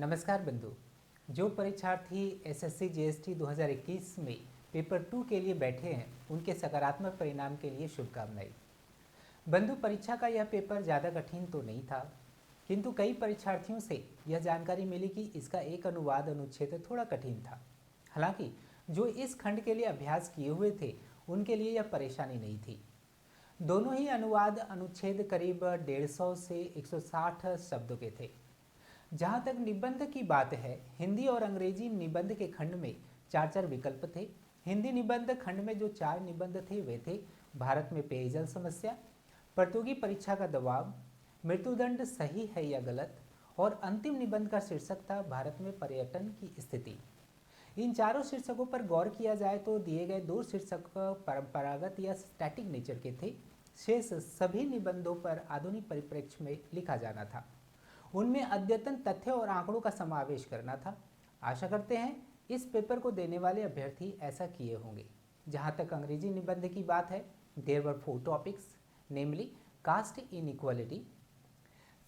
नमस्कार बंधु। जो परीक्षार्थी एसएससी जीएसटी 2021 में पेपर 2 के लिए बैठे हैं उनके सकारात्मक परिणाम के लिए शुभकामनाएं। बंधु, परीक्षा का यह पेपर ज़्यादा कठिन तो नहीं था, किंतु कई परीक्षार्थियों से यह जानकारी मिली कि इसका एक अनुवाद अनुच्छेद थोड़ा कठिन था। हालांकि जो इस खंड के लिए अभ्यास किए हुए थे उनके लिए यह परेशानी नहीं थी। दोनों ही अनुवाद अनुच्छेद करीब 150 से 160 शब्दों के थे। जहाँ तक निबंध की बात है, हिंदी और अंग्रेजी निबंध के खंड में 4 विकल्प थे। हिंदी निबंध खंड में जो 4 निबंध थे वे थे भारत में पेयजल समस्या, प्रतियोगी परीक्षा का दबाव, मृत्युदंड सही है या गलत, और अंतिम निबंध का शीर्षक था भारत में पर्यटन की स्थिति। इन चारों शीर्षकों पर गौर किया जाए तो दिए गए 2 शीर्षक परंपरागत या स्टैटिक नेचर के थे। शेष सभी निबंधों पर आधुनिक परिप्रेक्ष्य में लिखा जाना था। उनमें अद्यतन तथ्य और आंकड़ों का समावेश करना था। आशा करते हैं इस पेपर को देने वाले अभ्यर्थी ऐसा किए होंगे। जहां तक अंग्रेजी निबंध की बात है, there were 4 topics, namely caste inequality,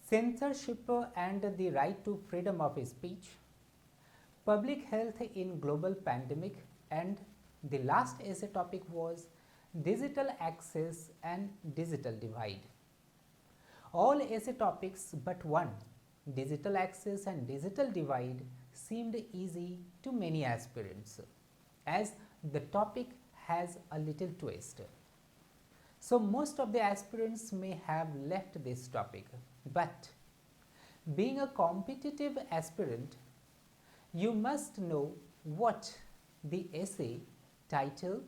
censorship and the right to freedom of speech, public health in global pandemic, and the last essay topic was digital access and digital divide. All essay topics but one, digital access and digital divide, seemed easy to many aspirants, as the topic has a little twist. So most of the aspirants may have left this topic, but being a competitive aspirant, you must know what the essay title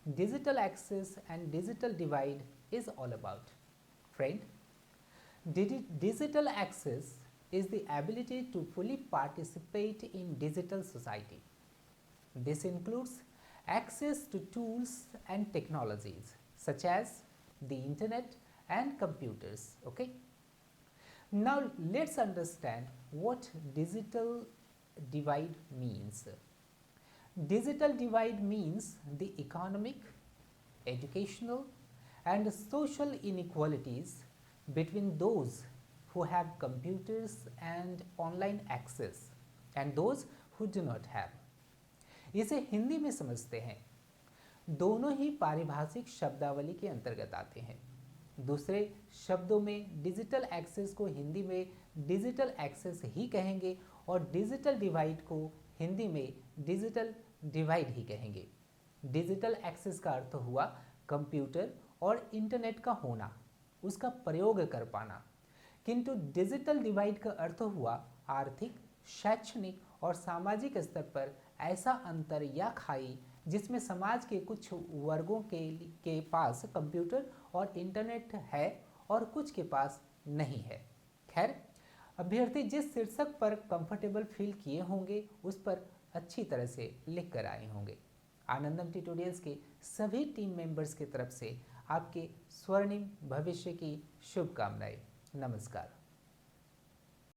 Digital Access and Digital Divide is all about. Friend, digital access is the ability to fully participate in digital society. This includes access to tools and technologies such as the internet and computers. Okay. Now let's understand what digital divide means. Digital divide means the economic, educational, and social inequalities between those who have computers and online access and those who do not have. इसे हिंदी में समझते हैं। दोनों ही पारिभाषिक शब्दावली के अंतर्गत आते हैं। दूसरे शब्दों में डिजिटल एक्सेस को हिंदी में डिजिटल एक्सेस ही कहेंगे और डिजिटल डिवाइड को हिंदी में डिजिटल डिवाइड ही कहेंगे। डिजिटल एक्सेस का अर्थ हुआ कंप्यूटर और इंटरनेट का होना, उसका प्रयोग कर पाना, किंतु डिजिटल डिवाइड का अर्थ हुआ आर्थिक, शैक्षणिक और सामाजिक स्तर पर ऐसा अंतर या खाई जिसमें समाज के कुछ वर्गों के पास कंप्यूटर और इंटरनेट है और कुछ के पास नहीं है। खैर, अभ्यर्थी जिस शीर्षक पर कंफर्टेबल फील किए होंगे उस पर अच्छी तरह से लिख कर आए होंगे। आनंदम ट्यूटोरियल्स के सभी टीम मेंबर्स की तरफ से आपके स्वर्णिम भविष्य की शुभकामनाएं। नमस्कार।